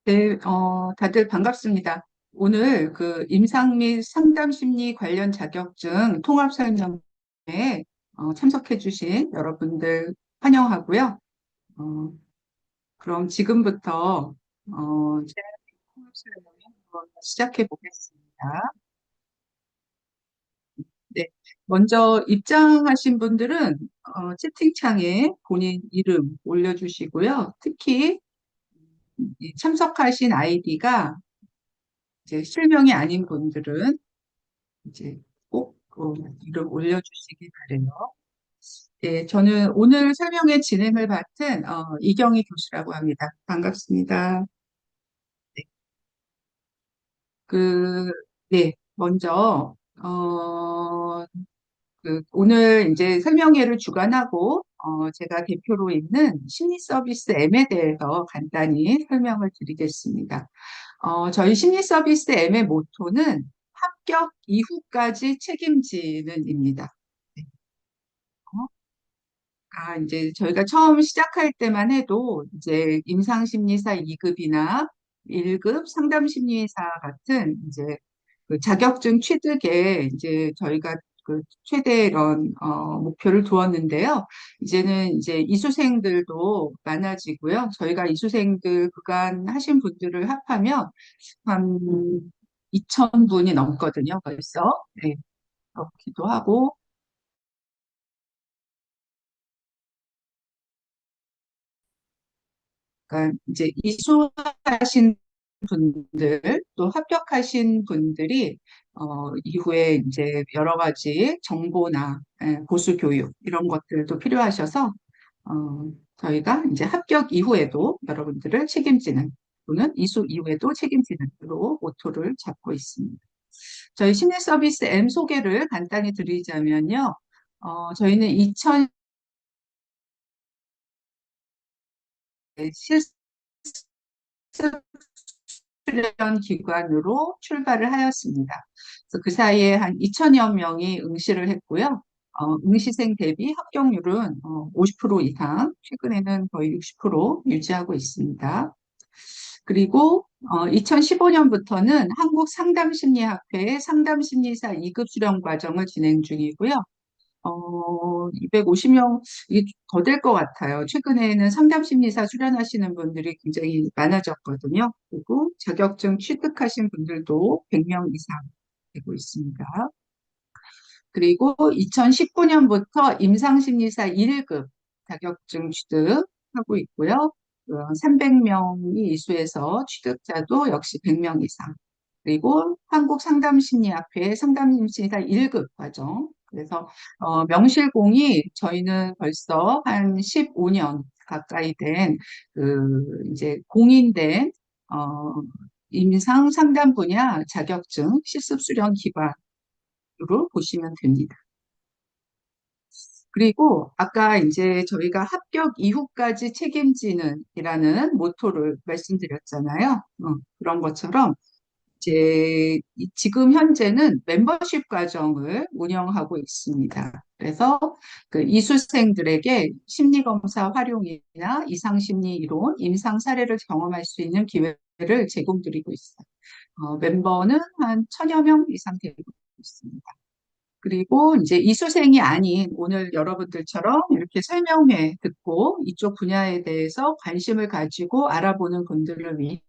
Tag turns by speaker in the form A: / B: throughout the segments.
A: 네, 다들 반갑습니다. 오늘 그 임상 및 상담 심리 관련 자격증 통합 설명회에 참석해 주신 여러분들 환영하고요. 어, 그럼 지금부터 제 통합 설명회 한번 시작해 보겠습니다. 네, 먼저 입장하신 분들은 채팅창에 본인 이름 올려주시고요. 특히 이 참석하신 아이디가 이제 실명이 아닌 분들은 이제 꼭 이름 올려주시기 바래요. 네, 저는 오늘 설명회 진행을 맡은 이경희 교수라고 합니다. 반갑습니다. 네, 그, 네, 먼저 오늘 이제 설명회를 주관하고 제가 대표로 있는 심리 서비스 M에 대해서 간단히 설명을 드리겠습니다. 저희 심리 서비스 M의 모토는 합격 이후까지 책임지는입니다. 네. 이제 저희가 처음 시작할 때만 해도 이제 임상심리사 2급이나 1급 상담심리사 같은 이제 그 자격증 취득에 이제 저희가 그 최대 이런 목표를 두었는데요. 이제는 이제 이수생들도 많아지고요. 저희가 이수생들 그간 하신 분들을 합하면 한 2,000분이 넘거든요, 벌써. 네, 그렇기도 하고. 그러니까 이제 이수하신 분들, 또 합격하신 분들이 이후에 이제 여러 가지 정보나 보수 교육 이런 것들도 필요하셔서 저희가 이제 합격 이후에도 여러분들을 책임지는 또는 이수 이후에도 책임지는으로 모토를 잡고 있습니다. 저희 심리 서비스 M 소개를 간단히 드리자면요. 저희는 2000 실습 훈련 기관으로 출발을 하였습니다. 그래서 그 사이에 한 2천여 명이 응시를 했고요. 응시생 대비 합격률은 50% 이상, 최근에는 거의 60% 유지하고 있습니다. 그리고 2015년부터는 한국상담심리학회의 상담심리사 2급 수련 과정을 진행 중이고요. 250명, 이게 더 될 것 같아요. 최근에는 상담심리사 수련하시는 분들이 굉장히 많아졌거든요. 그리고 자격증 취득하신 분들도 100명 이상 되고 있습니다. 그리고 2019년부터 임상심리사 1급 자격증 취득하고 있고요. 300명이 이수해서 취득자도 역시 100명 이상. 그리고 한국상담심리학회 상담심리사 1급 과정. 그래서 명실공히 저희는 벌써 한 15년 가까이 된 이제 공인된 임상 상담 분야 자격증 실습 수련 기반으로 보시면 됩니다. 그리고 아까 이제 저희가 합격 이후까지 책임지는 이라는 모토를 말씀드렸잖아요. 그런 것처럼 이제 지금 현재는 멤버십 과정을 운영하고 있습니다. 그래서 그 이수생들에게 심리검사 활용이나 이상심리 이론, 임상 사례를 경험할 수 있는 기회를 제공드리고 있어요. 멤버는 한 1,000여 명 이상 되고 있습니다. 그리고 이제 이수생이 아닌 오늘 여러분들처럼 이렇게 설명회 듣고 이쪽 분야에 대해서 관심을 가지고 알아보는 분들을 위한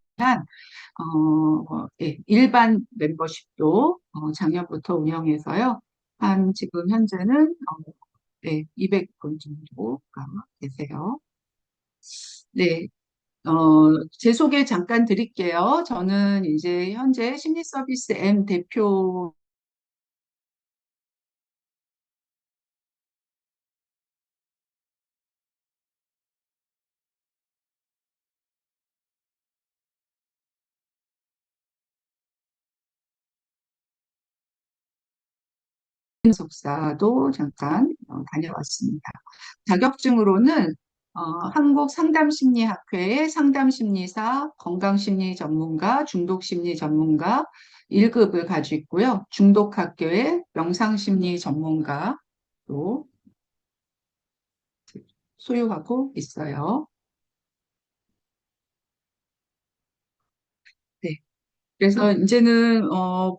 A: 예, 일반 멤버십도 작년부터 운영해서요. 한 지금 현재는 네, 200분 정도가 계세요. 네, 제 소개 잠깐 드릴게요. 저는 이제 현재 심리 서비스 M 대표 속사도 잠깐 다녀왔습니다. 자격증으로는 한국상담심리학회의 상담심리사, 건강심리 전문가, 중독심리 전문가 1급을 가지고 있고요. 중독학교의 명상심리 전문가도 소유하고 있어요. 그래서 이제는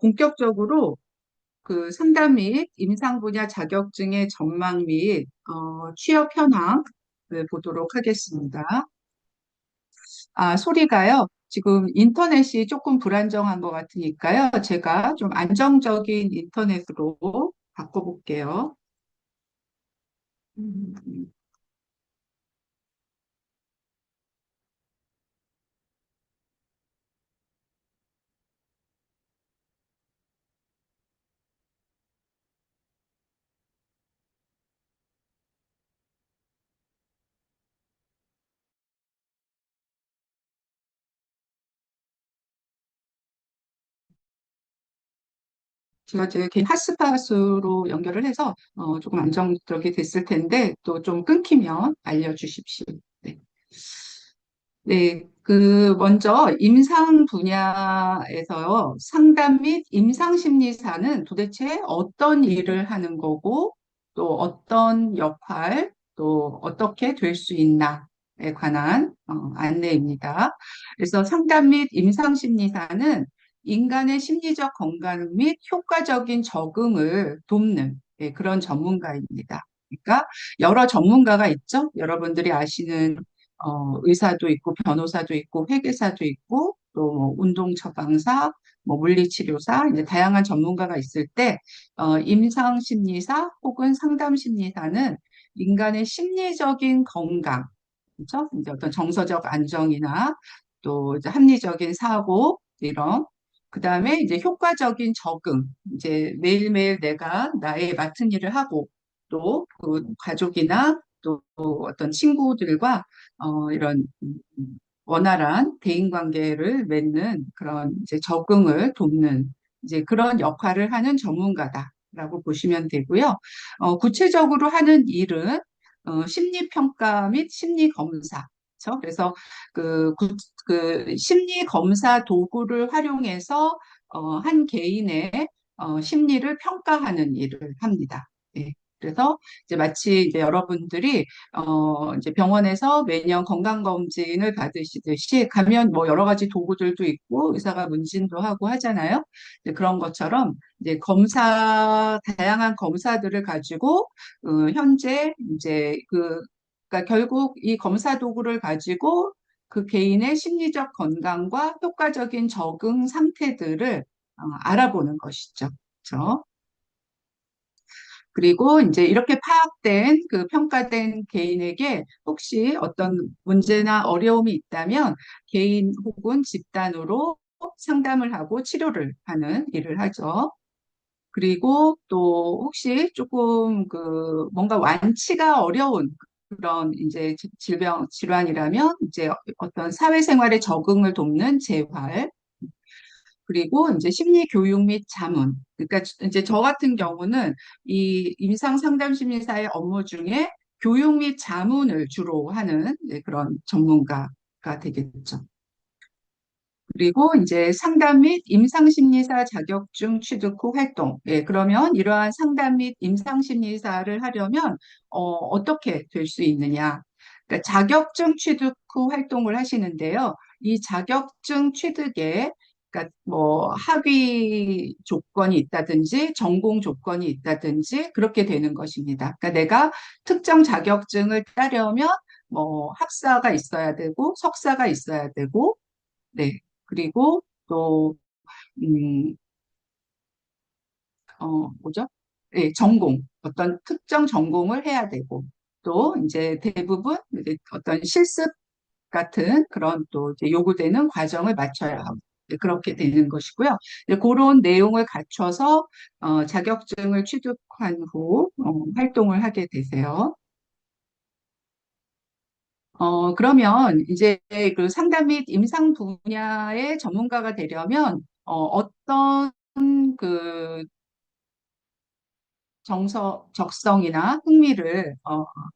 A: 본격적으로 그 상담 및 임상 분야 자격증의 전망 및 취업 현황을 보도록 하겠습니다. 아, 소리가요. 지금 인터넷이 조금 불안정한 것 같으니까요. 제가 좀 안정적인 인터넷으로 바꿔볼게요. 음, 제가 이제 개인 핫스팟으로 연결을 해서 조금 안정적이 됐을 텐데 또 좀 끊기면 알려주십시오. 네. 네, 먼저 임상 분야에서요, 상담 및 임상 심리사는 도대체 어떤 일을 하는 거고, 또 어떤 역할, 또 어떻게 될 수 있나에 관한 안내입니다. 그래서 상담 및 임상 심리사는 인간의 심리적 건강 및 효과적인 적응을 돕는 그런 전문가입니다. 그러니까 여러 전문가가 있죠. 여러분들이 아시는 의사도 있고 변호사도 있고 회계사도 있고 또뭐 운동 처방사, 뭐 물리치료사 이제 다양한 전문가가 있을 때 임상 심리사 혹은 상담 심리사는 인간의 심리적인 건강, 그렇죠? 이제 어떤 정서적 안정이나 또 이제 합리적인 사고 이런 그다음에 이제 효과적인 적응, 이제 매일매일 내가 나의 맡은 일을 하고 또 그 가족이나 또 어떤 친구들과 이런 원활한 대인관계를 맺는 그런 이제 적응을 돕는 이제 그런 역할을 하는 전문가다라고 보시면 되고요. 구체적으로 하는 일은 심리평가 및 심리검사. 그렇죠? 그래서 그 심리검사 도구를 활용해서 한 개인의 심리를 평가하는 일을 합니다. 예. 그래서 이제 마치 이제 여러분들이 이제 병원에서 매년 건강검진을 받으시듯이 가면 뭐 여러 가지 도구들도 있고 의사가 문진도 하고 하잖아요. 이제 그런 것처럼 이제 다양한 검사들을 가지고 현재 이제 그러니까 결국 이 검사 도구를 가지고 그 개인의 심리적 건강과 효과적인 적응 상태들을 알아보는 것이죠. 그렇죠? 그리고 이제 이렇게 파악된 그 평가된 개인에게 혹시 어떤 문제나 어려움이 있다면 개인 혹은 집단으로 상담을 하고 치료를 하는 일을 하죠. 그리고 또 혹시 조금 뭔가 완치가 어려운 그런 이제 질병, 질환이라면 이제 어떤 사회생활에 적응을 돕는 재활, 그리고 이제 심리 교육 및 자문. 그러니까 이제 저 같은 경우는 이 임상 상담 심리사의 업무 중에 교육 및 자문을 주로 하는 그런 전문가가 되겠죠. 그리고 이제 상담 및 임상심리사 자격증 취득 후 활동. 예, 그러면 이러한 상담 및 임상심리사를 하려면 어떻게 될 수 있느냐? 그러니까 자격증 취득 후 활동을 하시는데요. 이 자격증 취득에 그러니까 뭐 학위 조건이 있다든지 전공 조건이 있다든지 그렇게 되는 것입니다. 그러니까 내가 특정 자격증을 따려면 뭐 학사가 있어야 되고 석사가 있어야 되고 네. 그리고 또, 음, 뭐죠? 예, 전공. 어떤 특정 전공을 해야 되고, 또 이제 대부분 이제 어떤 실습 같은 그런 또 이제 요구되는 과정을 마쳐야 하고, 네, 그렇게 되는 것이고요. 이제 그런 내용을 갖춰서 자격증을 취득한 후 활동을 하게 되세요. 그러면 이제 그 상담 및 임상 분야의 전문가가 되려면 어떤 그 적성이나 흥미를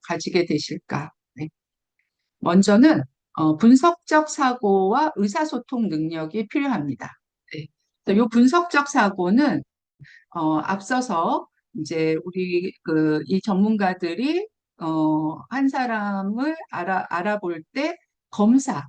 A: 가지게 되실까? 네. 먼저는 분석적 사고와 의사소통 능력이 필요합니다. 네. 이 분석적 사고는 앞서서 이제 우리 이 전문가들이 한 사람을 알아볼 때 검사,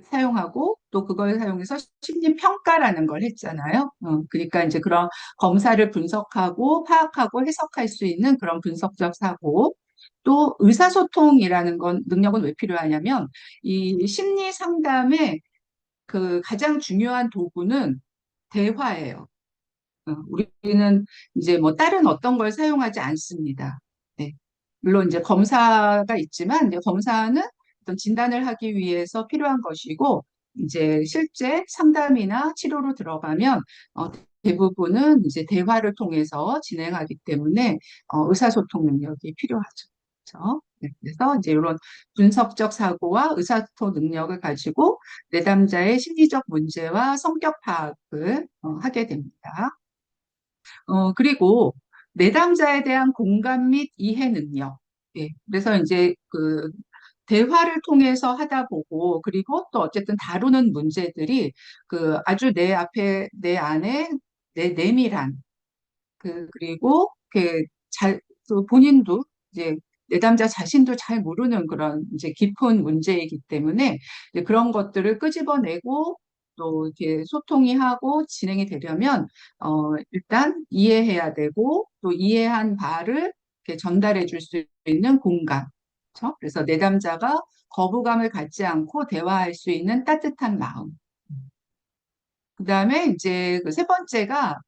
A: 사용하고 또 그걸 사용해서 심리 평가라는 걸 했잖아요. 그러니까 이제 그런 검사를 분석하고 파악하고 해석할 수 있는 그런 분석적 사고. 또 의사소통이라는 건 능력은 왜 필요하냐면 이 심리 상담의 그 가장 중요한 도구는 대화예요. 우리는 이제 뭐 다른 어떤 걸 사용하지 않습니다. 네. 물론 이제 검사가 있지만 이제 검사는 어떤 진단을 하기 위해서 필요한 것이고 이제 실제 상담이나 치료로 들어가면 어, 대부분은 이제 대화를 통해서 진행하기 때문에 의사소통 능력이 필요하죠. 그렇죠? 네, 그래서 이제 이런 분석적 사고와 의사소통 능력을 가지고 내담자의 심리적 문제와 성격 파악을 하게 됩니다. 그리고 내담자에 대한 공감 및 이해 능력. 예, 그래서 이제 그 대화를 통해서 하다 보고, 그리고 또 어쨌든 다루는 문제들이 그 아주 내 앞에, 내 안에 내 내밀한, 그리고 그 본인도 이제 내담자 자신도 잘 모르는 그런 이제 깊은 문제이기 때문에 이제 그런 것들을 끄집어내고 또 이렇게 소통이 하고 진행이 되려면 일단 이해해야 되고 또 이해한 바를 이렇게 전달해 줄 수 있는 공간. 그렇죠? 그래서 내담자가 거부감을 갖지 않고 대화할 수 있는 따뜻한 마음. 그다음에 이제 그 세 번째가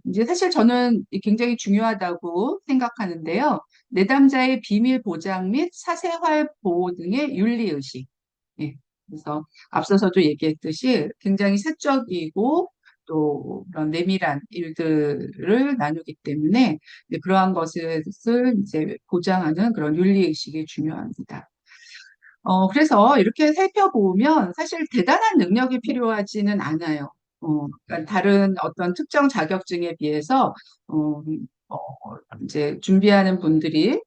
A: 이제 사실 저는 굉장히 중요하다고 생각하는데요. 내담자의 비밀 보장 및 사생활 보호 등의 윤리 의식. 예. 그래서 앞서서도 얘기했듯이 굉장히 사적이고 또 그런 내밀한 일들을 나누기 때문에 이제 그러한 것을 이제 보장하는 그런 윤리 의식이 중요합니다. 그래서 이렇게 살펴보면 사실 대단한 능력이 필요하지는 않아요. 그러니까 다른 어떤 특정 자격증에 비해서, 어, 어, 이제 준비하는 분들이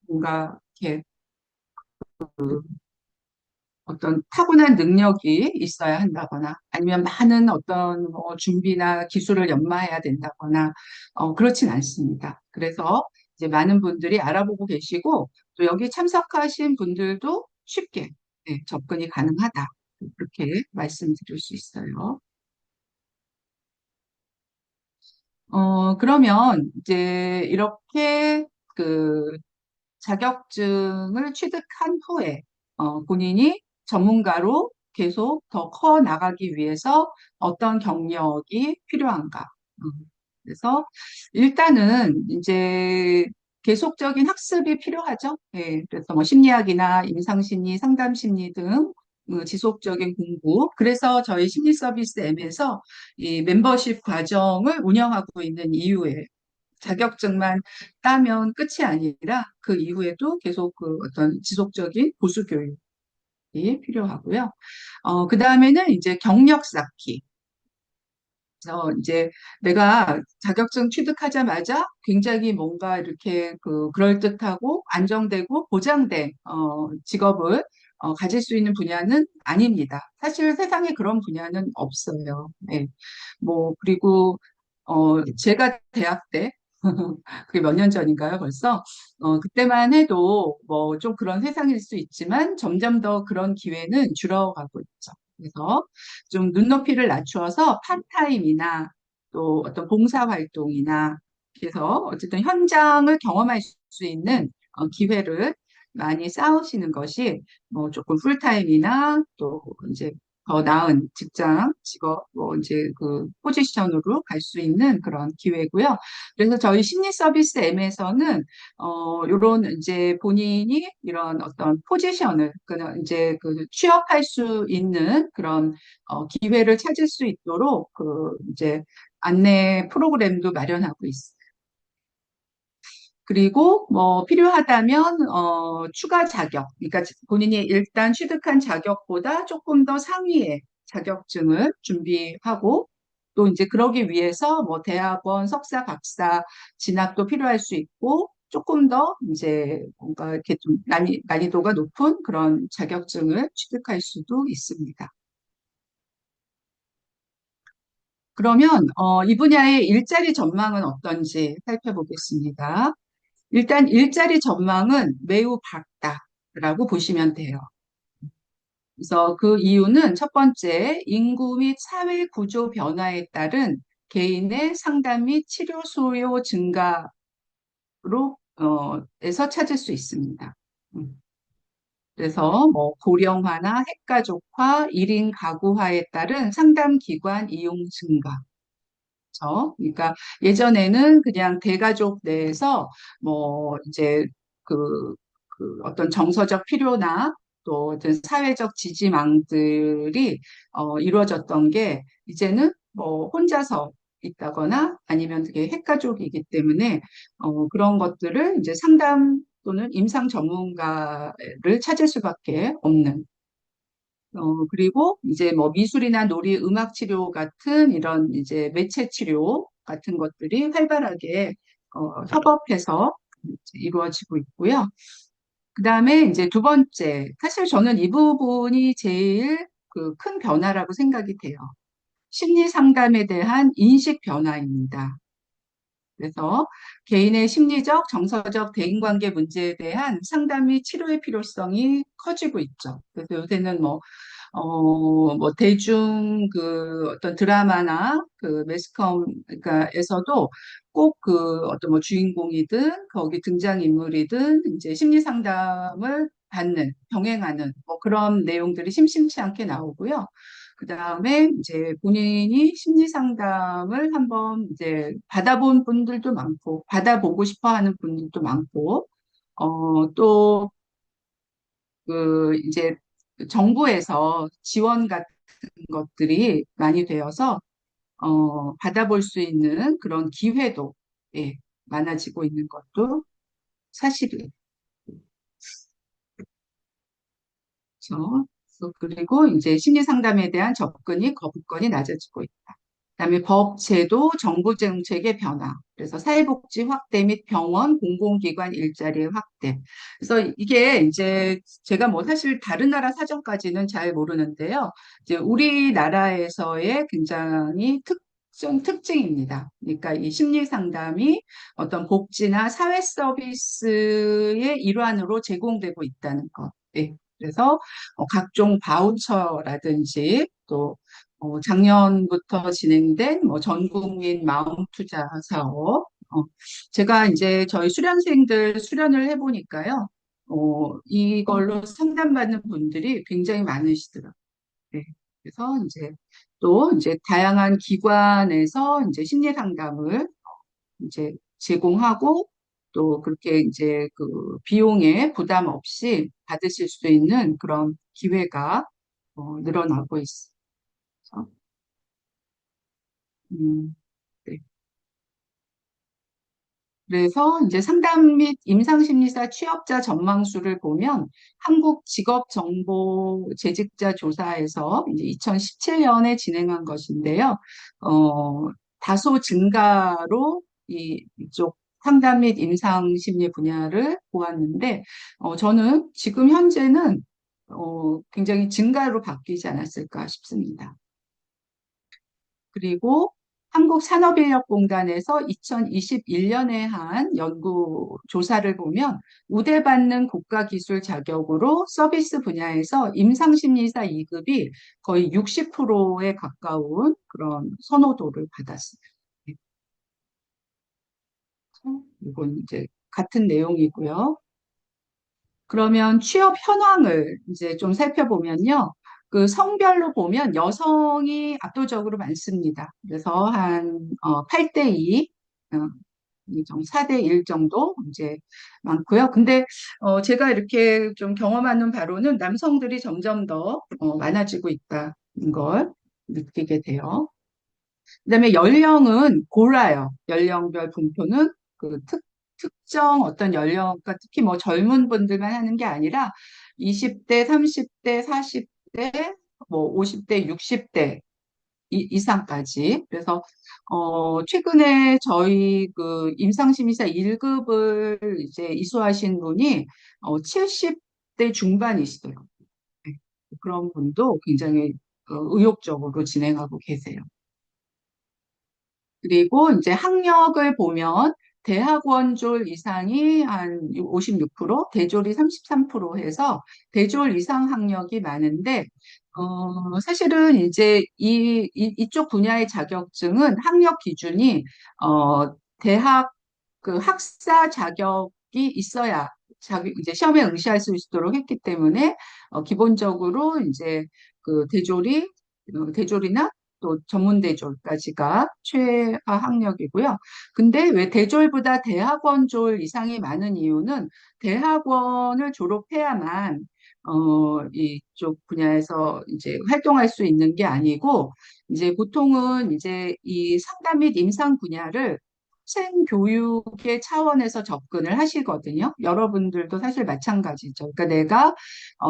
A: 뭔가 이렇게 어떤 타고난 능력이 있어야 한다거나 아니면 많은 어떤 준비나 기술을 연마해야 된다거나, 그렇진 않습니다. 그래서 이제 많은 분들이 알아보고 계시고 또 여기 참석하신 분들도 쉽게 네, 접근이 가능하다. 그렇게 말씀드릴 수 있어요. 그러면 이제 이렇게 그 자격증을 취득한 후에 본인이 전문가로 계속 더 커 나가기 위해서 어떤 경력이 필요한가? 음, 그래서 일단은 이제 계속적인 학습이 필요하죠. 예, 그래서 뭐 심리학이나 임상심리, 상담심리 등 지속적인 공부. 그래서 저희 심리 서비스 M에서 이 멤버십 과정을 운영하고 있는 이유예요. 자격증만 따면 끝이 아니라 그 이후에도 계속 그 어떤 지속적인 보수 교육이 필요하고요. 그 다음에는 이제 경력 쌓기. 그래서 이제 내가 자격증 취득하자마자 굉장히 뭔가 이렇게 그럴듯하고 안정되고 보장된 직업을 가질 수 있는 분야는 아닙니다. 사실 세상에 그런 분야는 없어요. 네. 뭐 그리고 제가 대학 때 그게 몇 년 전인가요, 벌써? 그때만 해도 뭐 좀 그런 세상일 수 있지만 점점 더 그런 기회는 줄어가고 있죠. 그래서 좀 눈높이를 낮추어서 파트타임이나 또 어떤 봉사활동이나 그래서 어쨌든 현장을 경험할 수 있는 기회를 많이 쌓으시는 것이 뭐 조금 풀타임이나 또 이제 더 나은 직장, 직업, 뭐 이제 그 포지션으로 갈 수 있는 그런 기회고요. 그래서 저희 심리 서비스 M에서는 요런 이제 본인이 이런 어떤 포지션을 그냥 이제 그 취업할 수 있는 그런 기회를 찾을 수 있도록 이제 안내 프로그램도 마련하고 있어요. 그리고 뭐 필요하다면 추가 자격, 그러니까 본인이 일단 취득한 자격보다 조금 더 상위의 자격증을 준비하고 또 이제 그러기 위해서 뭐 대학원, 석사, 박사 진학도 필요할 수 있고 조금 더 이제 뭔가 이렇게 좀 난이도가 높은 그런 자격증을 취득할 수도 있습니다. 그러면 이 분야의 일자리 전망은 어떤지 살펴보겠습니다. 일단 일자리 전망은 매우 밝다라고 보시면 돼요. 그래서 그 이유는 첫 번째, 인구 및 사회 구조 변화에 따른 개인의 상담 및 치료 수요 증가로 에서 찾을 수 있습니다. 음. 그래서 뭐 고령화나 핵가족화, 1인 가구화에 따른 상담 기관 이용 증가. 그렇죠? 그러니까 예전에는 그냥 대가족 내에서 뭐 이제 그, 그 어떤 정서적 필요나 또 어떤 사회적 지지망들이 이루어졌던 게 이제는 뭐 혼자서 있다거나 아니면 되게 핵가족이기 때문에 그런 것들을 이제 상담 또는 임상 전문가를 찾을 수밖에 없는 그리고 이제 뭐 미술이나 놀이, 음악 치료 같은 이런 이제 매체 치료 같은 것들이 활발하게 협업해서 이제 이루어지고 있고요. 그 다음에 이제 두 번째, 사실 저는 이 부분이 제일 그 큰 변화라고 생각이 돼요. 심리 상담에 대한 인식 변화입니다. 그래서 개인의 심리적, 정서적 대인관계 문제에 대한 상담 및 치료의 필요성이 커지고 있죠. 그래서 요새는 뭐 대중 그 어떤 드라마나 그 매스컴 그러니까 에서도 꼭 그 어떤 뭐 주인공이든 거기 등장인물이든 이제 심리 상담을 받는 병행하는 뭐 그런 내용들이 심심치 않게 나오고요. 그다음에 이제 본인이 심리 상담을 한번 이제 받아본 분들도 많고 받아보고 싶어 하는 분들도 많고 또 그 이제 정부에서 지원 같은 것들이 많이 되어서 받아볼 수 있는 그런 기회도 예, 많아지고 있는 것도 사실이에요. 그렇죠? 그리고 이제 심리 상담에 대한 접근이 거부권이 낮아지고 있다. 그다음에 법, 제도, 정부 정책의 변화. 그래서 사회복지 확대 및 병원, 공공기관 일자리의 확대. 그래서 이게 이제 제가 뭐 사실 다른 나라 사정까지는 잘 모르는데요. 이제 우리나라에서의 굉장히 특징입니다. 그러니까 이 심리 상담이 어떤 복지나 사회 서비스의 일환으로 제공되고 있다는 것. 네. 그래서 각종 바우처라든지 또 작년부터 진행된 뭐 전국민 마음 투자 사업. 제가 이제 저희 수련생들 수련을 해보니까요. 이걸로 상담받는 분들이 굉장히 많으시더라고요. 네. 그래서 이제 또 이제 다양한 기관에서 이제 심리 상담을 이제 제공하고 또 그렇게 이제 그 비용에 부담 없이 받으실 수 있는 그런 기회가 늘어나고 있어요. 음, 네. 그래서 이제 상담 및 임상심리사 취업자 전망수를 보면 한국 직업정보 재직자 조사에서 이제 2017년에 진행한 것인데요. 다소 증가로 이쪽 상담 및 임상심리 분야를 보았는데, 저는 지금 현재는 굉장히 증가로 바뀌지 않았을까 싶습니다. 그리고 한국산업인력공단에서 2021년에 한 연구 조사를 보면 우대받는 국가기술 자격으로 서비스 분야에서 임상심리사 2급이 거의 60%에 가까운 그런 선호도를 받았습니다. 이건 이제 같은 내용이고요. 그러면 취업 현황을 이제 좀 살펴보면요. 그 성별로 보면 여성이 압도적으로 많습니다. 그래서 한 8대 2, 4대 1 정도 이제 많고요. 근데 제가 이렇게 좀 경험하는 바로는 남성들이 점점 더 많아지고 있다는 걸 느끼게 돼요. 그다음에 연령은 골라요. 연령별 분포는 그 특정 어떤 연령, 그러니까 특히 뭐 젊은 분들만 하는 게 아니라 20대, 30대, 40대, 뭐 50대, 60대 이상까지. 그래서 최근에 저희 그 임상심의사 1급을 이제 이수하신 분이 70대 중반이시더라고요. 네. 그런 분도 굉장히 의욕적으로 진행하고 계세요. 그리고 이제 학력을 보면 대학원졸 이상이 한 56%, 대졸이 33% 해서 대졸 이상 학력이 많은데, 사실은 이제 이쪽 분야의 자격증은 학력 기준이, 대학 그 학사 자격이 있어야 이제 시험에 응시할 수 있도록 했기 때문에, 기본적으로 이제 대졸이나 또 전문대졸까지가 최하 학력이고요. 근데 왜 대졸보다 대학원졸 이상이 많은 이유는 대학원을 졸업해야만 이쪽 분야에서 이제 활동할 수 있는 게 아니고, 이제 보통은 이제 이 상담 및 임상 분야를 학생교육의 차원에서 접근을 하시거든요. 여러분들도 사실 마찬가지죠. 그러니까 내가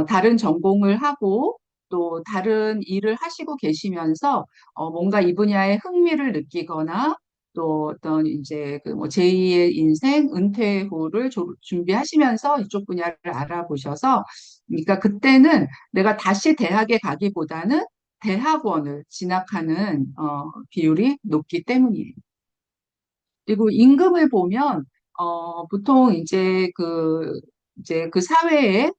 A: 다른 전공을 하고 또 다른 일을 하시고 계시면서 뭔가 이 분야에 흥미를 느끼거나 또 어떤 이제 그뭐 제2의 인생 은퇴 후를 준비하시면서 이쪽 분야를 알아보셔서, 그러니까 그때는 내가 다시 대학에 가기보다는 대학원을 진학하는 비율이 높기 때문이에요. 그리고 임금을 보면 보통 이제 그 사회의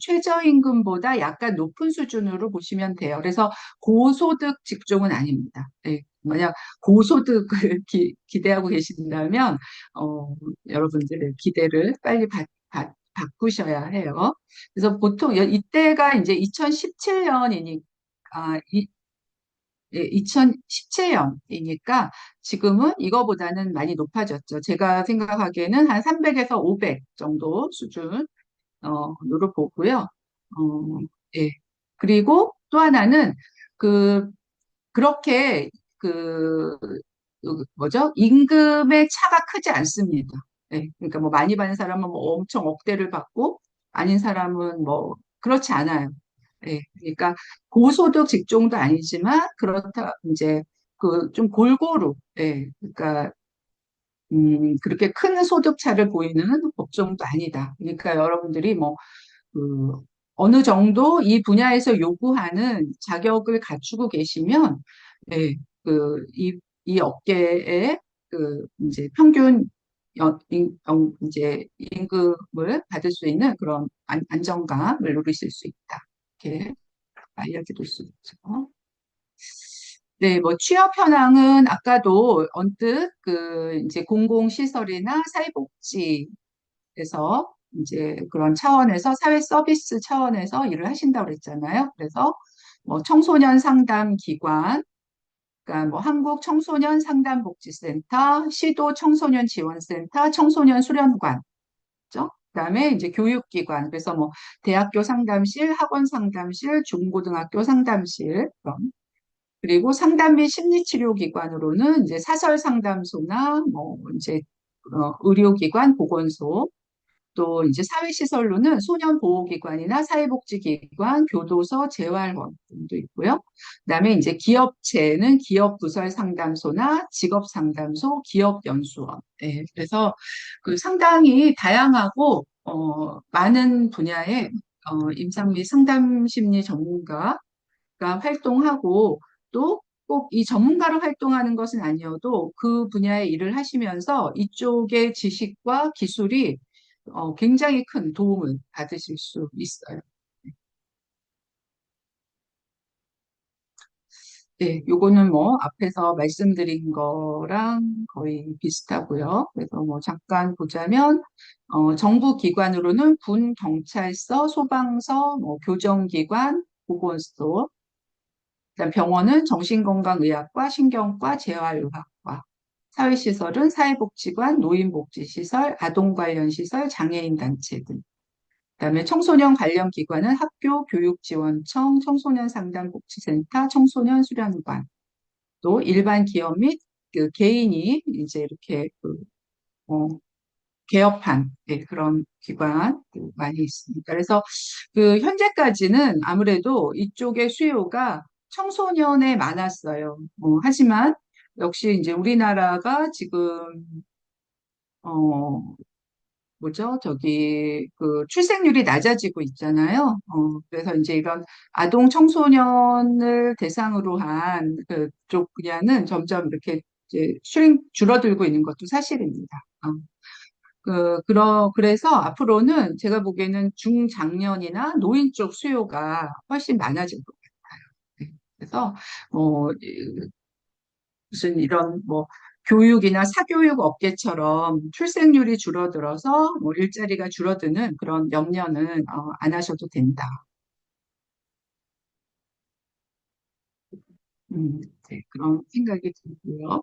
A: 최저임금보다 약간 높은 수준으로 보시면 돼요. 그래서 고소득 직종은 아닙니다. 예, 만약 고소득을 기대하고 계신다면 여러분들의 기대를 빨리 바꾸셔야 해요. 그래서 보통 이때가 이제 2017년이니까 2017년이니까 지금은 이거보다는 많이 높아졌죠. 제가 생각하기에는 한 300에서 500 정도 수준으로 보고요. 예. 그리고 또 하나는 그 그렇게 그 뭐죠? 임금의 차가 크지 않습니다. 예. 그러니까 뭐 많이 받는 사람은 뭐 엄청 억대를 받고 아닌 사람은 뭐 그렇지 않아요. 예. 그러니까 고소득 직종도 아니지만 그렇다 이제 그 좀 골고루, 예. 그러니까 그렇게 큰 소득 차를 보이는 업종도 아니다. 그러니까 여러분들이 뭐 그 어느 정도 이 분야에서 요구하는 자격을 갖추고 계시면, 네, 이 업계에 이제 평균 이제 임금을 받을 수 있는 그런 안정감을 누리실 수 있다. 이렇게 알려드릴 수 있죠. 네, 뭐 취업 현황은 아까도 언뜻 이제 공공시설이나 사회복지 그래서 이제 그런 차원에서 사회 서비스 차원에서 일을 하신다고 그랬잖아요. 그래서 뭐 청소년 상담 기관, 그러니까 뭐 한국 청소년 상담복지센터, 시도 청소년 지원센터, 청소년 수련관, 죠? 그다음에 이제 교육기관, 그래서 뭐 대학교 상담실, 학원 상담실, 중고등학교 상담실, 그리고 상담 및 심리치료기관으로는 이제 사설 상담소나 뭐 이제 의료기관, 보건소, 또 이제 사회시설로는 소년보호기관이나 사회복지기관, 교도소, 재활원 등도 있고요. 그다음에 이제 기업체는 기업부설상담소나 직업상담소, 기업연수원. 네, 그래서 그 상당히 다양하고 많은 분야의 임상 및 상담 심리 전문가가 활동하고 또 꼭 이 전문가로 활동하는 것은 아니어도 그 분야의 일을 하시면서 이쪽의 지식과 기술이 굉장히 큰 도움을 받으실 수 있어요. 네, 요거는 뭐 앞에서 말씀드린 거랑 거의 비슷하고요. 그래서 뭐 잠깐 보자면 정부 기관으로는 군, 경찰서, 소방서, 뭐 교정기관, 보건소, 그다음 병원은 정신건강의학과, 신경과, 재활의학과, 사회시설은 사회복지관, 노인복지시설, 아동 관련 시설, 장애인 단체 등. 그다음에 청소년 관련 기관은 학교 교육지원청, 청소년 상담복지센터, 청소년 수련관, 또 일반 기업 및 그 개인이 이제 이렇게 어, 개업한 그런 기관 많이 있습니다. 그래서 현재까지는 아무래도 이쪽의 수요가 청소년에 많았어요. 하지만 역시 이제 우리나라가 지금 어, 뭐죠? 출생률이 낮아지고 있잖아요. 그래서 이제 이런 아동 청소년을 대상으로 한 그쪽 분야는 점점 이렇게 이제 줄어들고 있는 것도 사실입니다. 그래서 앞으로는 제가 보기에는 중장년이나 노인 쪽 수요가 훨씬 많아질 것 같아요. 네. 그래서, 무슨 이런 뭐 교육이나 사교육 업계처럼 출생률이 줄어들어서 뭐 일자리가 줄어드는 그런 염려는 안 하셔도 된다. 네, 그런 생각이 들고요.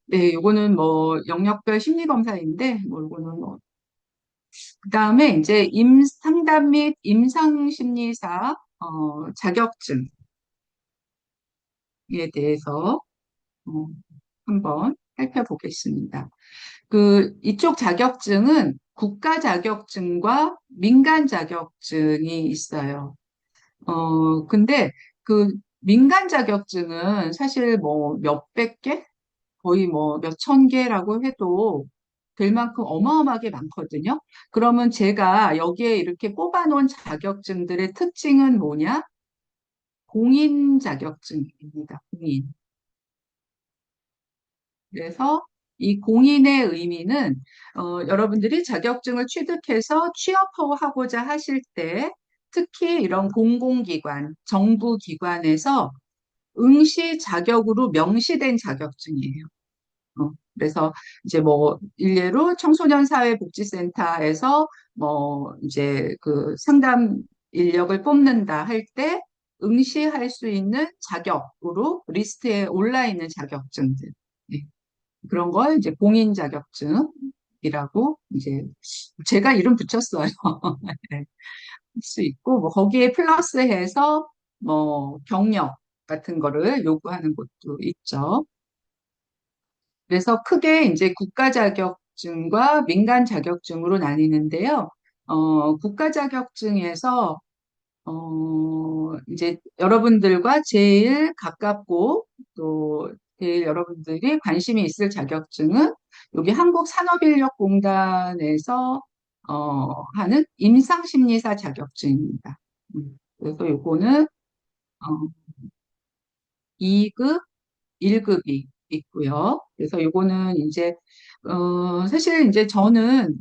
A: 네, 요거는 뭐 영역별 심리 검사인데 뭐 요거는 뭐 그다음에 이제 상담 및 임상 심리사 자격증에 대해서 어, 한번 살펴보겠습니다. 이쪽 자격증은 국가 자격증과 민간 자격증이 있어요. 근데 그 민간 자격증은 사실 뭐 몇백 개? 거의 뭐 몇천 개라고 해도 될 만큼 어마어마하게 많거든요. 그러면 제가 여기에 이렇게 뽑아놓은 자격증들의 특징은 뭐냐? 공인 자격증입니다. 공인. 그래서 이 공인의 의미는 여러분들이 자격증을 취득해서 취업하고자 하실 때 특히 이런 공공기관, 정부기관에서 응시 자격으로 명시된 자격증이에요. 그래서 이제 뭐 일례로 청소년 사회복지센터에서 뭐 이제 그 상담 인력을 뽑는다 할 때 응시할 수 있는 자격으로 리스트에 올라 있는 자격증들. 네. 그런 걸 이제 공인 자격증이라고 이제 제가 이름 붙였어요. 네. 할 수 있고 뭐 거기에 플러스해서 뭐 경력 같은 거를 요구하는 곳도 있죠. 그래서 크게 이제 국가 자격증과 민간 자격증으로 나뉘는데요. 국가 자격증에서 이제 여러분들과 제일 가깝고 또 제일 여러분들이 관심이 있을 자격증은 여기 한국산업인력공단에서 하는 임상심리사 자격증입니다. 그래서 요거는 어, 2급, 1급이 있고요. 그래서 요거는 이제 사실 이제 저는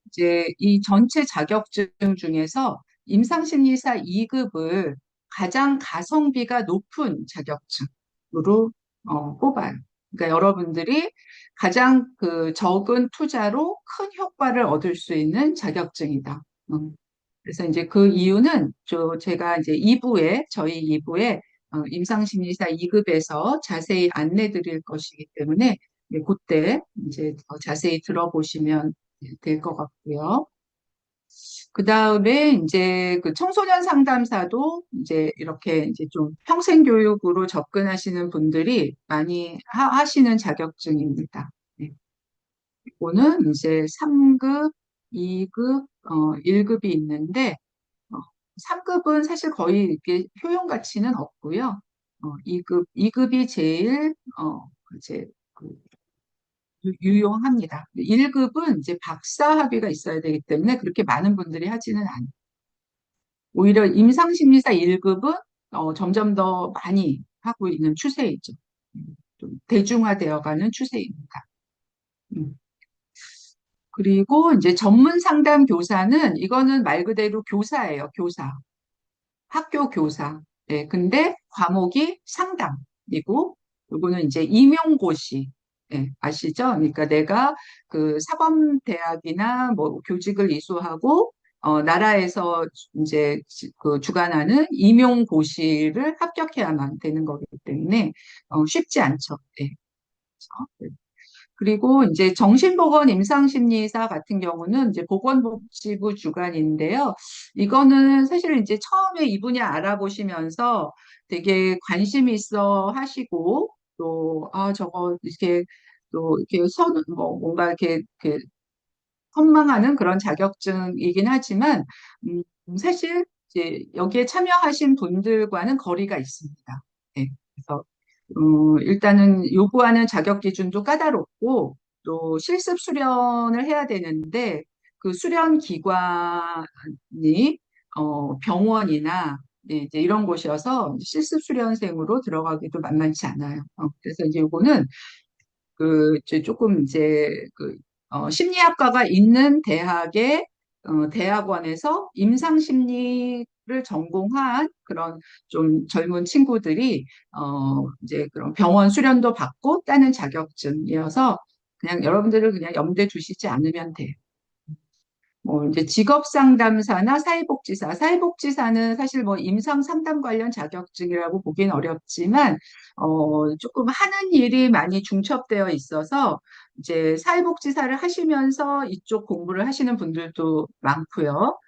A: 이제 이 전체 자격증 중에서 임상심리사 2급을 가장 가성비가 높은 자격증으로 뽑아요. 그러니까 여러분들이 가장 적은 투자로 큰 효과를 얻을 수 있는 자격증이다. 그래서 이제 그 이유는 제가 이제 2부에 저희 2부에 임상심리사 2급에서 자세히 안내 드릴 것이기 때문에 네, 그때 이제 더 자세히 들어보시면 될 것 같고요. 그 다음에 이제 그 청소년 상담사도 이제 이렇게 이제 좀 평생 교육으로 접근하시는 분들이 많이 하시는 자격증입니다. 네. 이거는 이제 3급, 2급, 1급이 있는데, 3급은 사실 거의 이렇게 효용 가치는 없고요. 2급이 제일, 이제 그 유용합니다. 1급은 이제 박사 학위가 있어야 되기 때문에 그렇게 많은 분들이 하지는 않아요. 오히려 임상심리사 1급은 점점 더 많이 하고 있는 추세이죠. 좀 대중화되어가는 추세입니다. 음. 그리고 이제 전문 상담 교사는 이거는 말 그대로 교사예요, 교사. 학교 교사. 네, 근데 과목이 상담이고, 요거는 이제 임용고시. 네, 아시죠? 그러니까 내가 사범대학이나 뭐 교직을 이수하고, 나라에서 이제 주관하는 임용고시를 합격해야만 되는 거기 때문에, 쉽지 않죠. 네, 그렇죠? 그리고 이제 정신보건 임상심리사 같은 경우는 이제 보건복지부 주관인데요. 이거는 사실 이제 처음에 이 분야 알아보시면서 되게 관심 있어 하시고 또, 저거 이렇게 또 이렇게 뭐 뭔가 이렇게 선망하는 그런 자격증이긴 하지만, 사실 이제 여기에 참여하신 분들과는 거리가 있습니다. 네. 그래서 일단은 요구하는 자격 기준도 까다롭고 또 실습 수련을 해야 되는데 그 수련 기관이 병원이나 네, 이제 이런 곳이어서 실습 수련생으로 들어가기도 만만치 않아요. 그래서 이제 요거는 이제 조금 이제 심리학과가 있는 대학의 대학원에서 임상심리를 전공한 그런 좀 젊은 친구들이 이제 그런 병원 수련도 받고 따는 자격증이어서 그냥 여러분들을 그냥 염두에 두시지 않으면 돼요. 뭐 이제 직업 상담사나 사회복지사, 사회복지사는 사실 뭐 임상 상담 관련 자격증이라고 보기는 어렵지만 조금 하는 일이 많이 중첩되어 있어서 이제 사회복지사를 하시면서 이쪽 공부를 하시는 분들도 많고요.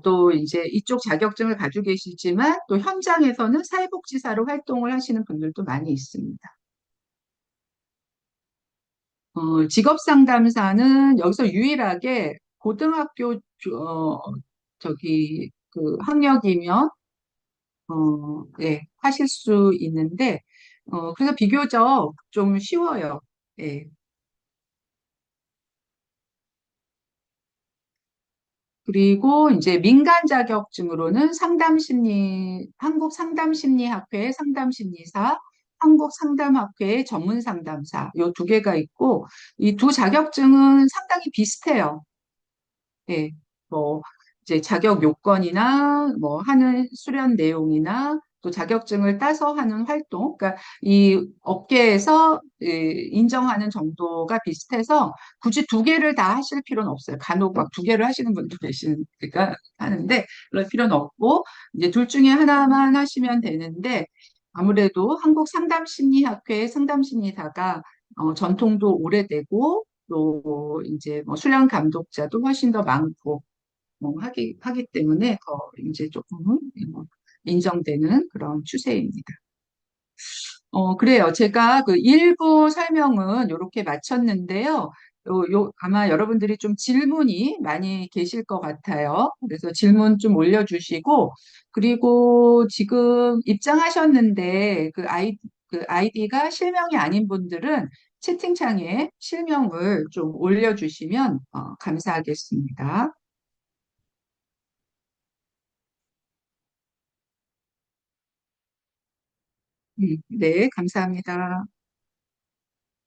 A: 또 이제 이쪽 자격증을 가지고 계시지만 또 현장에서는 사회복지사로 활동을 하시는 분들도 많이 있습니다. 직업상담사는 여기서 유일하게 고등학교 저기 그 학력이면 예, 하실 수 있는데 그래서 비교적 좀 쉬워요. 예. 그리고 이제 민간 자격증으로는 한국 상담심리학회 상담심리사, 한국 상담학회 전문 상담사 요 두 개가 있고 이 두 자격증은 상당히 비슷해요. 예, 뭐, 이제 자격 요건이나 뭐 하는 수련 내용이나 또 자격증을 따서 하는 활동, 그러니까 이 업계에서 인정하는 정도가 비슷해서 굳이 두 개를 다 하실 필요는 없어요. 간혹 막 두 개를 하시는 분도 계시니까 하는데 그럴 필요는 없고 이제 둘 중에 하나만 하시면 되는데 아무래도 한국 상담심리학회 상담심리사가 전통도 오래되고 또 이제 뭐 수련 감독자도 훨씬 더 많고 하기 때문에 더 이제 조금 인정되는 그런 추세입니다. 그래요. 제가 그 일부 설명은 이렇게 마쳤는데요. 아마 여러분들이 좀 질문이 많이 계실 것 같아요. 그래서 질문 좀 올려주시고, 그리고 지금 입장하셨는데 그 아이디가 실명이 아닌 분들은 채팅창에 실명을 좀 올려주시면 감사하겠습니다. 네, 감사합니다.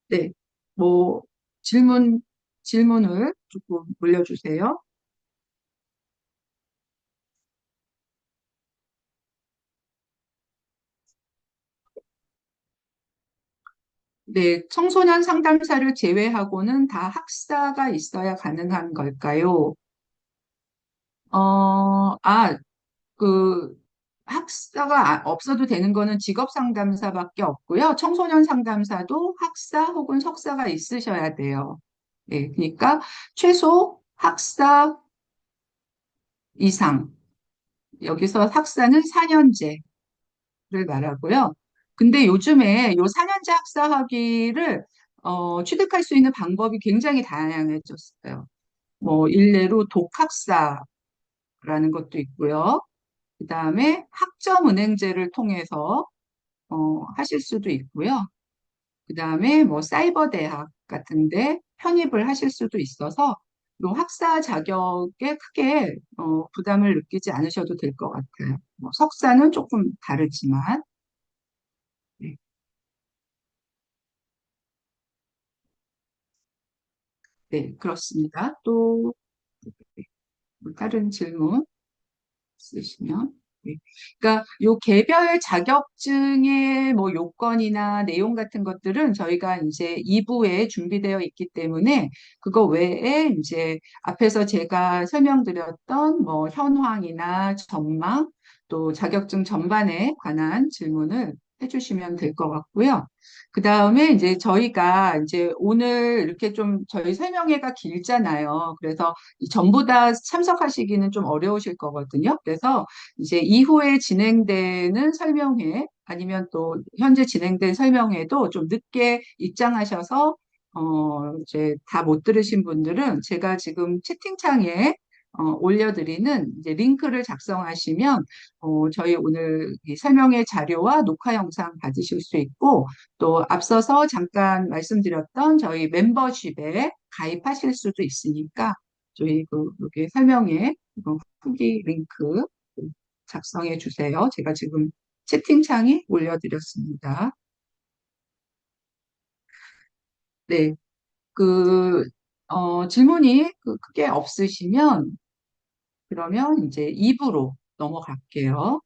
A: 네, 뭐 질문을 조금 올려주세요. 네, 청소년 상담사를 제외하고는 다 학사가 있어야 가능한 걸까요? 아, 그, 학사가 없어도 되는 거는 직업 상담사밖에 없고요. 청소년 상담사도 학사 혹은 석사가 있으셔야 돼요. 네, 그러니까 최소 학사 이상. 여기서 학사는 4년제. 를 말하고요. 근데 요즘에 요 4년제 학사 학위를 취득할 수 있는 방법이 굉장히 다양해졌어요. 뭐 일례로 독학사라는 것도 있고요. 그다음에 학점은행제를 통해서 하실 수도 있고요. 그다음에 뭐 사이버 대학 같은데 편입을 하실 수도 있어서 요 학사 자격에 크게 부담을 느끼지 않으셔도 될 것 같아요. 뭐 석사는 조금 다르지만. 네. 네, 그렇습니다. 또 다른 질문 있으시면. 네. 그러니까 요 개별 자격증의 뭐 요건이나 내용 같은 것들은 저희가 이제 2부에 준비되어 있기 때문에 그거 외에 이제 앞에서 제가 설명드렸던 뭐 현황이나 전망 또 자격증 전반에 관한 질문을 해주시면 될 것 같고요. 그 다음에 이제 저희가 이제 오늘 이렇게 좀 저희 설명회가 길잖아요. 그래서 전부 다 참석하시기는 좀 어려우실 거거든요. 그래서 이제 이후에 진행되는 설명회 아니면 또 현재 진행된 설명회도 좀 늦게 입장하셔서 이제 다 못 들으신 분들은 제가 지금 채팅창에 올려드리는 이제 링크를 작성하시면 저희 오늘 이 설명회 자료와 녹화 영상 받으실 수 있고 또 앞서서 잠깐 말씀드렸던 저희 멤버십에 가입하실 수도 있으니까 저희 여기 설명에 후기 링크 작성해 주세요. 제가 지금 채팅창에 올려드렸습니다. 네, 그, 질문이 크게 없으시면 그러면 이제 2부로 넘어갈게요.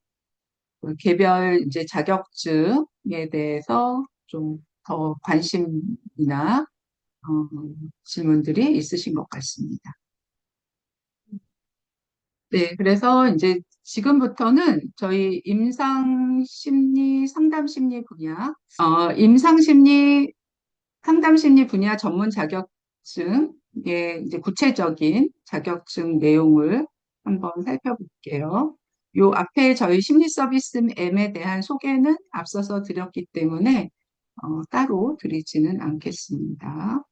A: 그 개별 이제 자격증에 대해서 좀 더 관심이나 질문들이 있으신 것 같습니다. 네, 그래서 이제 지금부터는 저희 임상심리 상담심리 분야, 임상심리 상담심리 분야 전문 자격증의 이제 구체적인 자격증 내용을 한번 살펴볼게요. 요 앞에 저희 심리 서비스 M에 대한 소개는 앞서서 드렸기 때문에 따로 드리지는 않겠습니다.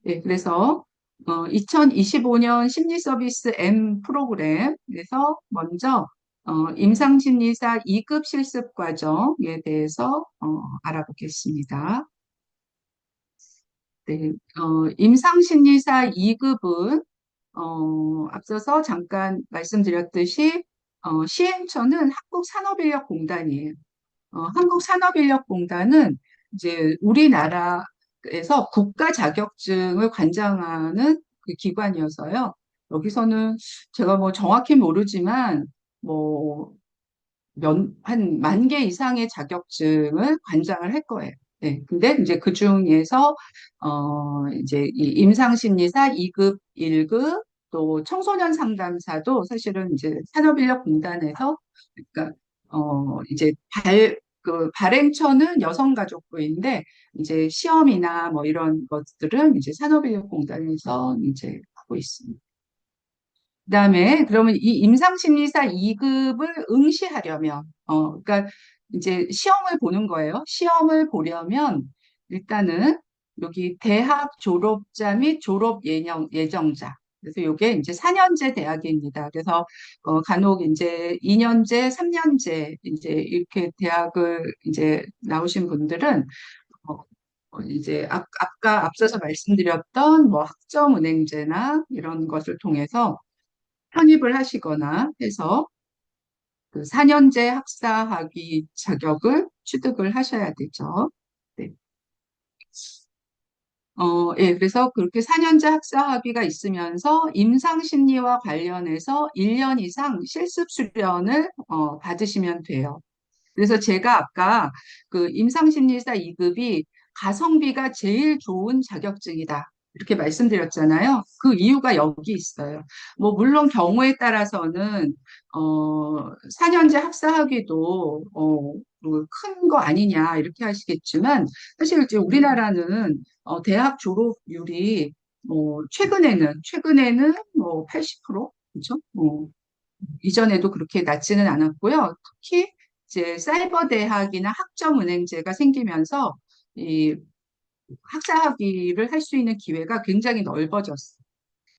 A: 네, 그래서 2025년 심리 서비스 M 프로그램에서 먼저 임상심리사 2급 실습 과정에 대해서 알아보겠습니다. 네, 임상심리사 2급은 앞서서 잠깐 말씀드렸듯이 시행처는 한국산업인력공단이에요. 한국산업인력공단은 이제 우리나라에서 국가 자격증을 관장하는 그 기관이어서요. 여기서는 제가 뭐 정확히 모르지만 뭐 한 만 개 이상의 자격증을 관장을 할 거예요. 네. 근데 이제 그 중에서, 이제 이 임상심리사 2급, 1급, 또 청소년 상담사도 사실은 이제 산업인력공단에서, 그러니까, 이제 발행처는 여성가족부인데, 이제 시험이나 뭐 이런 것들은 이제 산업인력공단에서 이제 하고 있습니다. 그다음에 그러면 이 임상심리사 2급을 응시하려면 그러니까 이제 시험을 보는 거예요. 시험을 보려면 일단은 여기 대학 졸업자 및 졸업 예정자. 그래서 이게 이제 4년제 대학입니다. 그래서 간혹 이제 2년제, 3년제 이제 이렇게 대학을 이제 나오신 분들은 어, 이제 아까 앞서서 말씀드렸던 뭐 학점은행제나 이런 것을 통해서 편입을 하시거나 해서 그 4년제 학사학위 자격을 취득을 하셔야 되죠. 네. 예, 그래서 그렇게 4년제 학사학위가 있으면서 임상심리와 관련해서 1년 이상 실습 수련을 받으시면 돼요. 그래서 제가 아까 그 임상심리사 2급이 가성비가 제일 좋은 자격증이다. 이렇게 말씀드렸잖아요. 그 이유가 여기 있어요. 뭐, 물론 경우에 따라서는, 4년제 학사학위도, 큰 거 아니냐, 이렇게 하시겠지만, 사실 이제 우리나라는, 대학 졸업률이, 최근에는 뭐 80%? 그죠? 이전에도 그렇게 낮지는 않았고요. 특히 이제 사이버 대학이나 학점은행제가 생기면서 이 학사 학위를 할 수 있는 기회가 굉장히 넓어졌어요.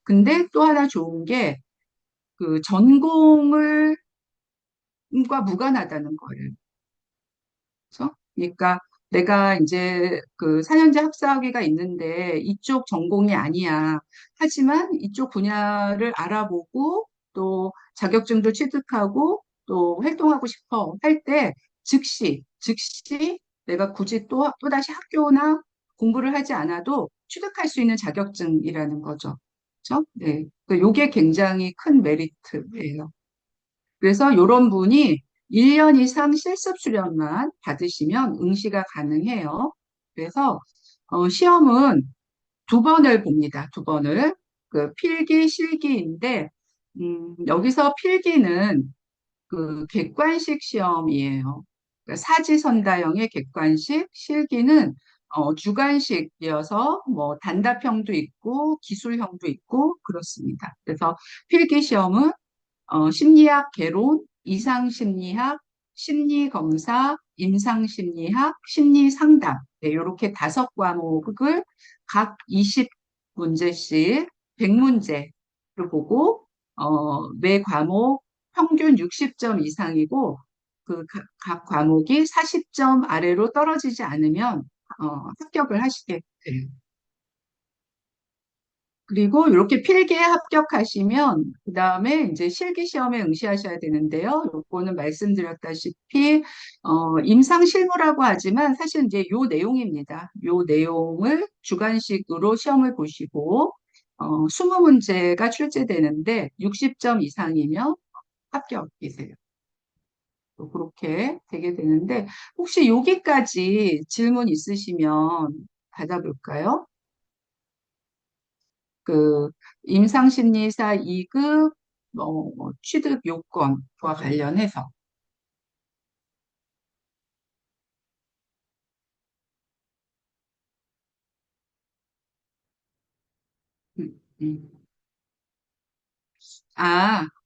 A: 근데 또 하나 좋은 게 그 전공을 과 무관하다는 거예요. 그렇죠? 그러니까 내가 이제 그 4년제 학사학위가 있는데 이쪽 전공이 아니야. 하지만 이쪽 분야를 알아보고 또 자격증도 취득하고 또 활동하고 싶어 할 때 즉시 내가 굳이 또다시 학교나 공부를 하지 않아도 취득할 수 있는 자격증이라는 거죠. 그렇죠? 네. 요게 굉장히 큰 메리트예요. 그래서 이런 분이 1년 이상 실습 수련만 받으시면 응시가 가능해요. 그래서 시험은 두 번을 봅니다. 두 번을. 그 필기, 실기인데 여기서 필기는 그 객관식 시험이에요. 그러니까 사지선다형의 객관식, 실기는 주관식이어서 뭐 단답형도 있고 기술형도 있고 그렇습니다. 그래서 필기 시험은 심리학 개론, 이상심리학, 심리검사, 임상심리학, 심리상담. 네, 이렇게 다섯 과목을 각 20문제씩 100문제를 보고, 매 과목 평균 60점 이상이고, 그 각 과목이 40점 아래로 떨어지지 않으면, 합격을 하시게 돼요. 그리고 이렇게 필기에 합격하시면 그다음에 이제 실기 시험에 응시하셔야 되는데요. 요거는 말씀드렸다시피 임상 실무라고 하지만 사실 이제 요 내용입니다. 요 내용을 주관식으로 시험을 보시고 20문제가 출제되는데 60점 이상이면 합격이세요. 또 그렇게 되게 되는데 혹시 여기까지 질문 있으시면 받아볼까요? 그 임상심리사 2급 취득 요건과 관련해서. 음, 음.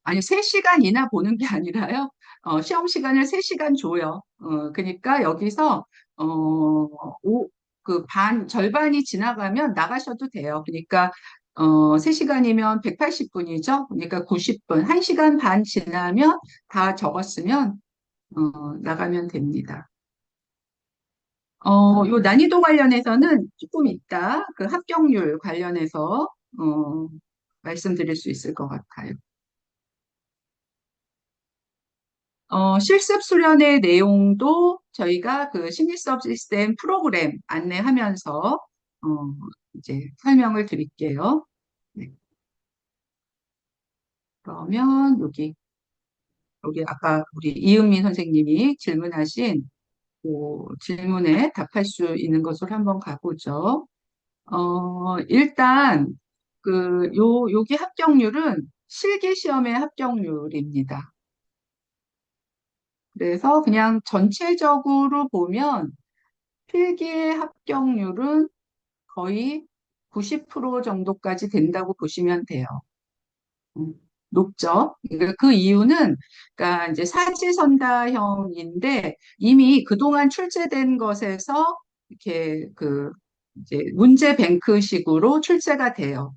A: 아니 3시간이나 보는 게 아니라요. 시험 시간을 3시간 줘요. 그러니까 여기서 어, 절반이 지나가면 나가셔도 돼요. 그러니까 3시간이면 180분이죠. 그러니까 90분, 1시간 반 지나면 다 적었으면 나가면 됩니다. 요 난이도 관련해서는 조금 이따 그 합격률 관련해서 어, 말씀드릴 수 있을 것 같아요. 실습 수련의 내용도 저희가 그 심리 수업 시스템 프로그램 안내하면서 이제 설명을 드릴게요. 네, 그러면 여기 아까 우리 이은미 선생님이 질문하신 그 질문에 답할 수 있는 것으로 한번 가보죠. 일단, 여기 합격률은 실기 시험의 합격률입니다. 그래서 그냥 전체적으로 보면 필기의 합격률은 거의 90% 정도까지 된다고 보시면 돼요. 음, 높죠? 그 이유는, 그러니까 이제 사지선다형인데 이미 그동안 출제된 것에서 이렇게 이제 문제 뱅크식으로 출제가 돼요.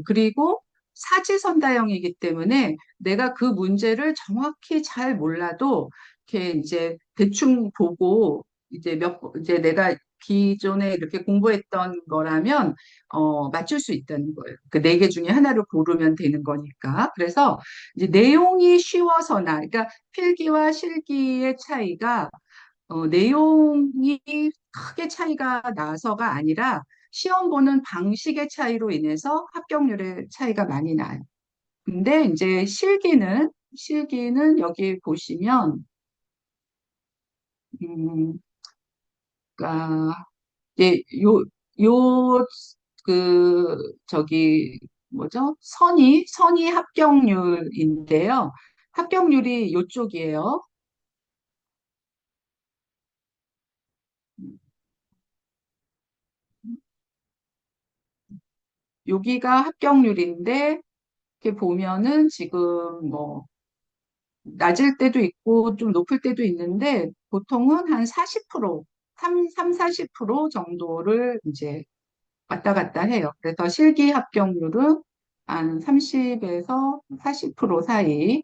A: 그리고 사지선다형이기 때문에 내가 그 문제를 정확히 잘 몰라도 이렇게 이제 대충 보고 이제 내가 기존에 이렇게 공부했던 거라면 맞출 수 있다는 거예요. 그 네 개 중에 하나를 고르면 되는 거니까. 그래서 이제 내용이 쉬워서나, 그러니까 필기와 실기의 차이가 내용이 크게 차이가 나서가 아니라 시험 보는 방식의 차이로 인해서 합격률의 차이가 많이 나요. 근데 이제 실기는 여기 보시면, 음, 그러니까 이제 뭐죠? 선이 합격률인데요. 합격률이 요쪽이에요. 여기가 합격률인데, 이렇게 보면은 지금 뭐, 낮을 때도 있고 좀 높을 때도 있는데 보통은 한 40%, 40% 정도를 이제 왔다 갔다 해요. 그래서 실기 합격률은 한 30에서 40% 사이.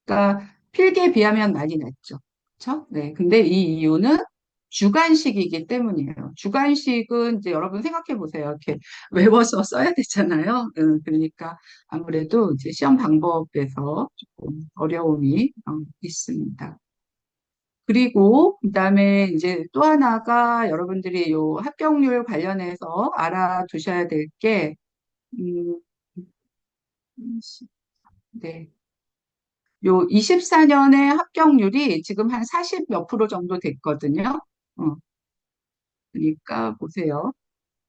A: 그러니까 필기에 비하면 많이 낮죠. 그렇죠? 네. 근데 이 이유는 주관식이기 때문이에요. 주관식은 이제 여러분 생각해 보세요. 이렇게 외워서 써야 되잖아요. 그러니까 아무래도 이제 시험 방법에서 조금 어려움이 있습니다. 그리고 그다음에 이제 또 하나가 여러분들이 요 합격률 관련해서 알아두셔야 될 게, 음, 네. 요 24년의 합격률이 지금 한 40 몇 프로 정도 됐거든요. 어, 그러니까 보세요.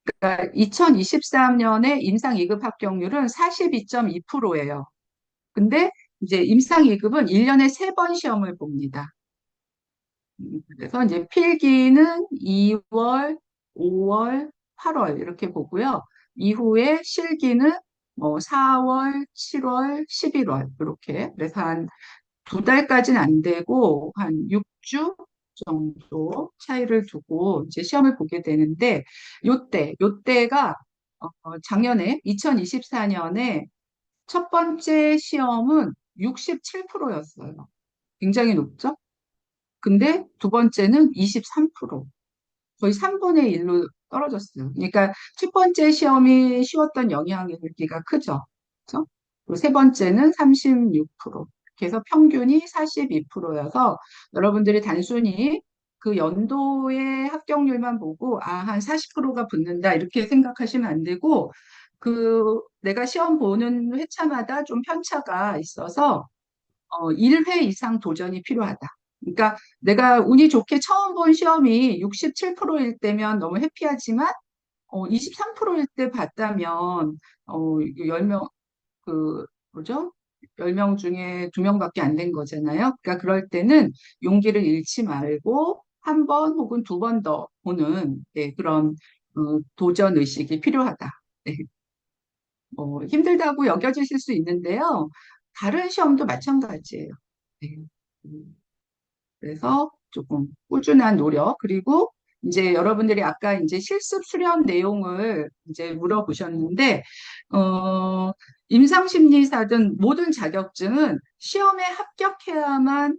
A: 그러니까 2023년에 임상 2급 합격률은 42.2%예요. 근데 이제 임상 2급은 1년에 3번 시험을 봅니다. 그래서 이제 필기는 2월, 5월, 8월 이렇게 보고요. 이후에 실기는 뭐 4월, 7월, 11월 이렇게. 그래서 한 2달까지는 안 되고 한 6주 정도 차이를 두고 이제 시험을 보게 되는데 요때가 작년에 2024년에 첫 번째 시험은 67%였어요. 굉장히 높죠? 근데 두 번째는 23%. 거의 3분의 1로 떨어졌어요. 그러니까 첫 번째 시험이 쉬웠던 영향일기가 크죠. 그렇죠? 그리고 세 번째는 36%. 그래서 평균이 42%여서 여러분들이 단순히 그 연도의 합격률만 보고 아, 한 40%가 붙는다 이렇게 생각하시면 안 되고 그 내가 시험 보는 회차마다 좀 편차가 있어서 1회 이상 도전이 필요하다. 그러니까 내가 운이 좋게 처음 본 시험이 67%일 때면 너무 해피하지만 23%일 때 봤다면 10명 그 뭐죠? 10명 중에 2명밖에 안 된 거잖아요. 그러니까 그럴 때는 용기를 잃지 말고 한 번 혹은 두 번 더 보는 그런 도전 의식이 필요하다. 네. 힘들다고 여겨지실 수 있는데요. 다른 시험도 마찬가지예요. 네. 음, 그래서 조금 꾸준한 노력, 그리고 이제 여러분들이 아까 이제 실습 수련 내용을 이제 물어보셨는데, 어, 임상심리사든 모든 자격증은 시험에 합격해야만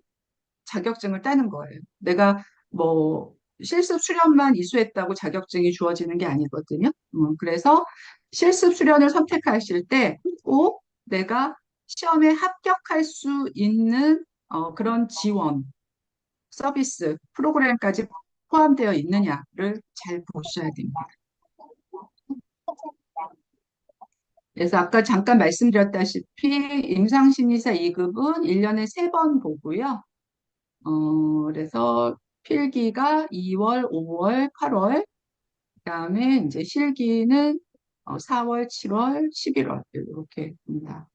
A: 자격증을 따는 거예요. 내가 뭐 실습 수련만 이수했다고 자격증이 주어지는 게 아니거든요. 그래서 실습 수련을 선택하실 때 꼭 내가 시험에 합격할 수 있는 그런 지원, 서비스, 프로그램까지 포함되어 있느냐를 잘 보셔야 됩니다. 그래서 아까 잠깐 말씀드렸다시피 임상심리사 2급은 1년에 3번 보고요. 그래서 필기가 2월, 5월, 8월, 그다음에 이제 실기는 4월, 7월, 11월 이렇게 봅니다.